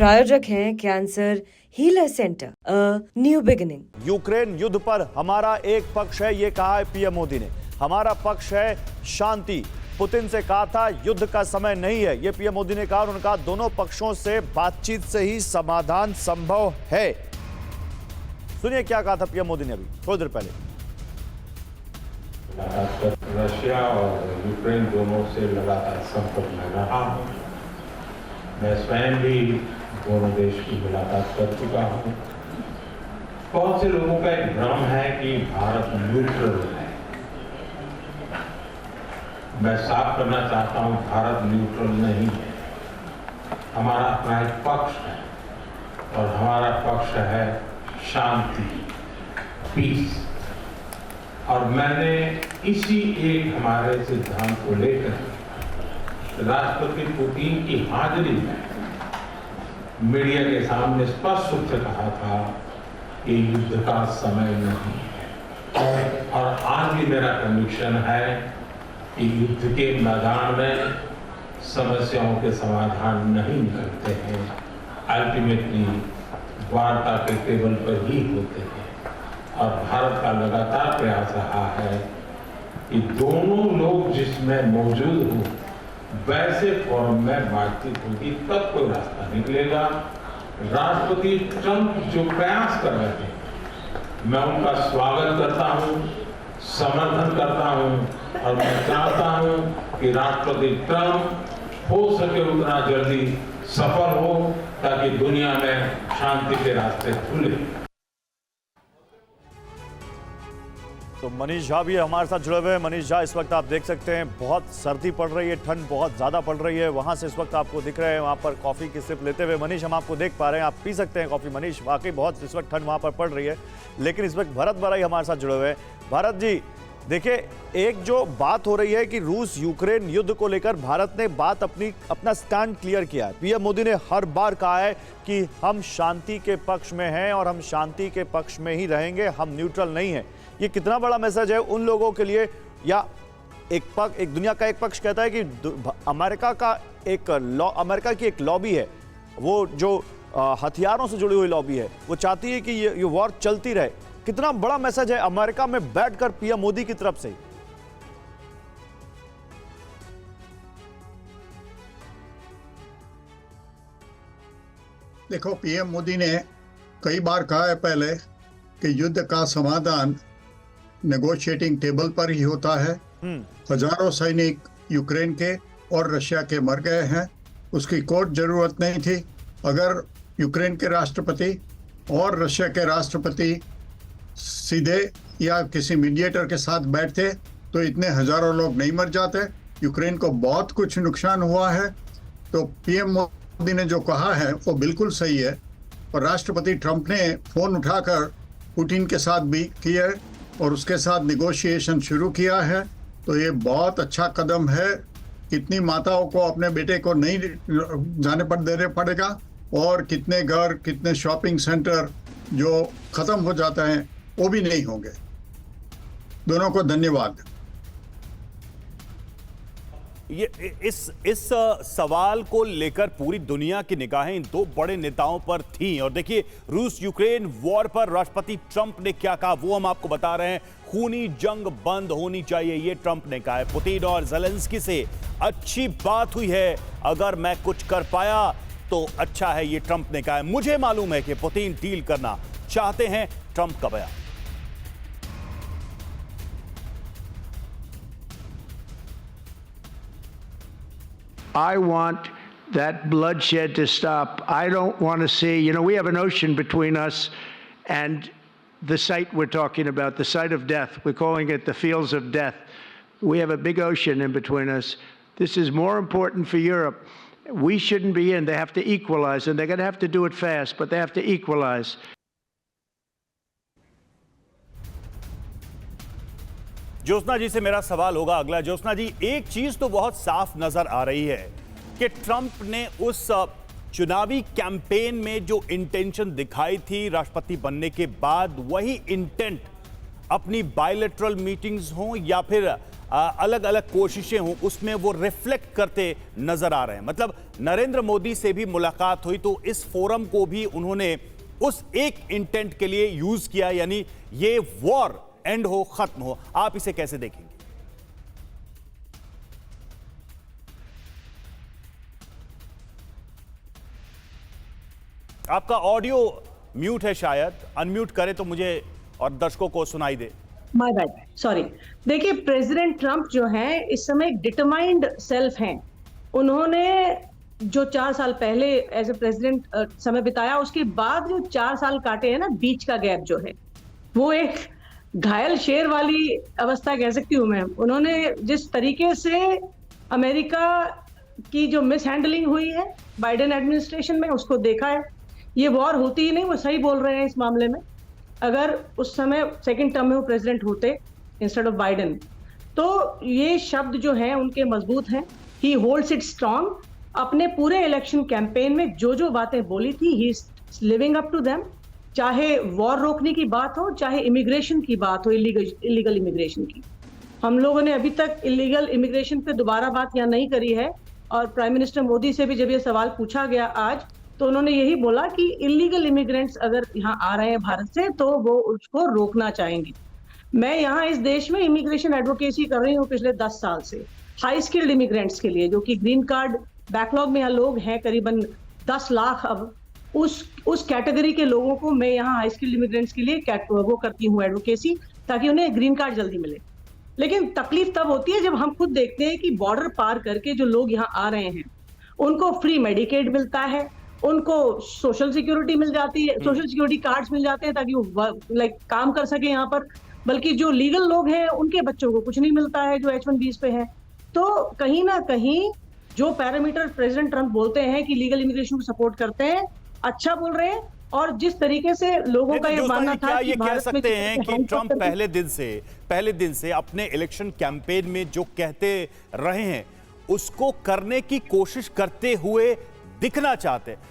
प्रायोजक हैं cancer healer centre, new beginning. Ukraine युद्ध पर हमारा एक पक्ष है, ये कहा है पीएम मोदी ने। हमारा पक्ष है शांति। पुतिन से कहा था युद्ध का समय नहीं है, ये पीएम मोदी ने कहा। उन्होंने कहा दोनों पक्षों से बातचीत से ही समाधान संभव है। सुनिए क्या कहा था पीएम मोदी ने अभी थोड़ी देर पहले। रशिया और यूक्रेन दोनों से लगातार संपर्क में रहा हूं। मैं स्वयं भी दोनों देश की मुलाकात कर चुका हूं। बहुत से लोगों का एक भ्रम है कि भारत न्यूट्रल है। मैं साफ करना चाहता हूं, भारत न्यूट्रल नहीं है। हमारा अपना एक पक्ष है और हमारा पक्ष है शांति, पीस। और मैंने इसी एक हमारे सिद्धांत को लेकर राष्ट्रपति पुतिन की हाजिरी में मीडिया के सामने स्पष्ट रूप से कहा था कि युद्ध का समय नहीं है। और आज भी मेरा कन्विक्शन है कि युद्ध के मैदान में समस्याओं के समाधान नहीं निकलते हैं, अल्टीमेटली वार्ता के टेबल पर ही होते हैं। और भारत का लगातार प्रयास रहा है कि दोनों लोग जिसमें मौजूद हों वैसे फोरम में बातचीत होगी, तब कोई रास्ता निकलेगा। राष्ट्रपति ट्रंप जो प्रयास कर रहे हैं, मैं उनका स्वागत करता हूं, समर्थन करता हूं और मैं चाहता हूं कि राष्ट्रपति ट्रंप हो सके उतना जल्दी सफल हो ताकि दुनिया में शांति के रास्ते खुले। तो मनीष झा भी हमारे साथ जुड़े हुए हैं। मनीष झा, इस वक्त आप देख सकते हैं बहुत सर्दी पड़ रही है, ठंड बहुत ज़्यादा पड़ रही है। वहाँ से इस वक्त आपको दिख रहे हैं वहाँ पर कॉफ़ी की सिप लेते हुए। मनीष, हम आपको देख पा रहे हैं, आप पी सकते हैं कॉफ़ी। मनीष, वाकई बहुत इस वक्त ठंड वहाँ पर पड़ रही है। लेकिन इस वक्त भरत बराई हमारे साथ जुड़े हुए हैं। भरत जी, देखिए, एक जो बात हो रही है कि रूस यूक्रेन युद्ध को लेकर भारत ने अपना स्टैंड क्लियर किया है। पीएम मोदी ने हर बार कहा है कि हम शांति के पक्ष में हैं और हम शांति के पक्ष में ही रहेंगे, हम न्यूट्रल नहीं हैं। ये कितना बड़ा मैसेज है उन लोगों के लिए? या एक दुनिया का एक पक्ष कहता है कि अमेरिका की एक लॉबी है, वो जो हथियारों से जुड़ी हुई लॉबी है, वो चाहती है कि ये वॉर चलती रहे। कितना बड़ा मैसेज है अमेरिका में बैठकर पीएम मोदी की तरफ से? देखो, पीएम मोदी ने कई बार कहा है पहले कि युद्ध का समाधान नेगोशिएटिंग टेबल पर ही होता है। हजारों सैनिक यूक्रेन के और रशिया के मर गए हैं, उसकी कोई जरूरत नहीं थी। अगर यूक्रेन के राष्ट्रपति और रशिया के राष्ट्रपति सीधे या किसी मीडिएटर के साथ बैठते तो इतने हजारों लोग नहीं मर जाते। यूक्रेन को बहुत कुछ नुकसान हुआ है। तो पीएम मोदी ने जो कहा है वो बिल्कुल सही है। और राष्ट्रपति ट्रंप ने फोन उठाकर पुतिन के साथ भी किया है और उसके साथ निगोशिएशन शुरू किया है। तो ये बहुत अच्छा कदम है। कितनी माताओं को अपने बेटे को नहीं जाने पर देने पड़ेगा और कितने घर, कितने शॉपिंग सेंटर जो खत्म हो जाते हैं वो भी नहीं होंगे। दोनों को धन्यवाद। ये इस सवाल को लेकर पूरी दुनिया की निगाहें इन दो बड़े नेताओं पर थीं। और देखिए, रूस यूक्रेन वॉर पर राष्ट्रपति ट्रंप ने क्या कहा वो हम आपको बता रहे हैं। खूनी जंग बंद होनी चाहिए, ये ट्रंप ने कहा है। पुतिन और ज़ेलेंस्की से अच्छी बात हुई है, अगर मैं कुछ कर पाया तो अच्छा है, ये ट्रंप ने कहा है। मुझे मालूम है कि पुतिन डील करना चाहते हैं, ट्रंप का बयान। I want that bloodshed to stop. I don't want to see, we have an ocean between us and the site we're talking about, the site of death. We're calling it the fields of death. We have a big ocean in between us. This is more important for Europe. We shouldn't be in. They have to equalize, and they're going to have to do it fast, but they have to equalize. Jyotsna जी से मेरा सवाल होगा अगला। ज्योत्सना जी, एक चीज तो बहुत साफ नजर आ रही है कि ट्रंप ने उस चुनावी कैंपेन में जो इंटेंशन दिखाई थी राष्ट्रपति बनने के बाद, वही इंटेंट अपनी बायलैटरल मीटिंग्स हों या फिर अलग अलग कोशिशें हों, उसमें वो रिफ्लेक्ट करते नजर आ रहे हैं। मतलब नरेंद्र मोदी से भी मुलाकात हुई तो इस फोरम को भी उन्होंने उस एक इंटेंट के लिए यूज किया, यानी ये वॉर एंड हो, खत्म हो। आप इसे कैसे देखेंगे? आपका ऑडियो म्यूट है, शायद अनम्यूट करें तो मुझे और दर्शकों को सुनाई दे। My bad, sorry. देखिए, प्रेसिडेंट ट्रंप जो है इस समय एक डिटरमाइंड सेल्फ हैं। उन्होंने जो 4 साल पहले एज ए प्रेसिडेंट समय बिताया, उसके बाद जो 4 साल काटे हैं ना, बीच का गैप जो है, वो एक घायल शेर वाली अवस्था कह सकती हूँ मैं। उन्होंने जिस तरीके से अमेरिका की जो मिसहैंडलिंग हुई है बाइडेन एडमिनिस्ट्रेशन में, उसको देखा है। ये वॉर होती ही नहीं, वो सही बोल रहे हैं इस मामले में। अगर उस समय सेकंड टर्म में वो प्रेसिडेंट होते इंस्टेड ऑफ बाइडेन, तो ये शब्द जो हैं उनके मजबूत हैं। ही होल्ड्स इट स्ट्रांग। अपने पूरे इलेक्शन कैंपेन में जो जो बातें बोली थी, he is living up to them. चाहे वॉर रोकने की बात हो, चाहे इमिग्रेशन की बात हो, इलीगल इमिग्रेशन की। हम लोगों ने अभी तक इलीगल इमिग्रेशन पे दोबारा बात यहाँ नहीं करी है। और प्राइम मिनिस्टर मोदी से भी जब ये सवाल पूछा गया आज, तो उन्होंने यही बोला कि इलीगल इमिग्रेंट्स अगर यहाँ आ रहे हैं भारत से, तो वो उसको रोकना चाहेंगे। मैं यहाँ इस देश में इमिग्रेशन एडवोकेसी कर रही हूँ पिछले 10 साल से, हाई स्किल्ड इमिग्रेंट्स के लिए, जो कि ग्रीन कार्ड बैकलॉग में यहाँ लोग हैं करीबन 10 लाख। अब उस कैटेगरी के लोगों को मैं यहाँ हाई स्किल्ड इमिग्रेंट्स के लिए वो करती हूँ एडवोकेसी, ताकि उन्हें ग्रीन कार्ड जल्दी मिले। लेकिन तकलीफ तब होती है जब हम खुद देखते हैं कि बॉर्डर पार करके जो लोग यहाँ आ रहे हैं, उनको फ्री मेडिकेड मिलता है, उनको सोशल सिक्योरिटी मिल जाती है, सोशल सिक्योरिटी कार्ड्स मिल जाते हैं ताकि वो काम कर सके यहाँ पर। बल्कि जो लीगल लोग हैं उनके बच्चों को कुछ नहीं मिलता है, जो H1Bs पे है। तो कहीं ना कहीं जो पैरामीटर प्रेसिडेंट ट्रंप बोलते हैं कि लीगल इमिग्रेशन को सपोर्ट करते हैं, अच्छा बोल रहे हैं। और जिस तरीके से लोगों का ये मानना था कि ये कह सकते हैं कि ट्रंप पहले पहले दिन से अपने इलेक्शन कैंपेन में जो कहते रहे हैं उसको करने की कोशिश करते हुए दिखना चाहते हैं।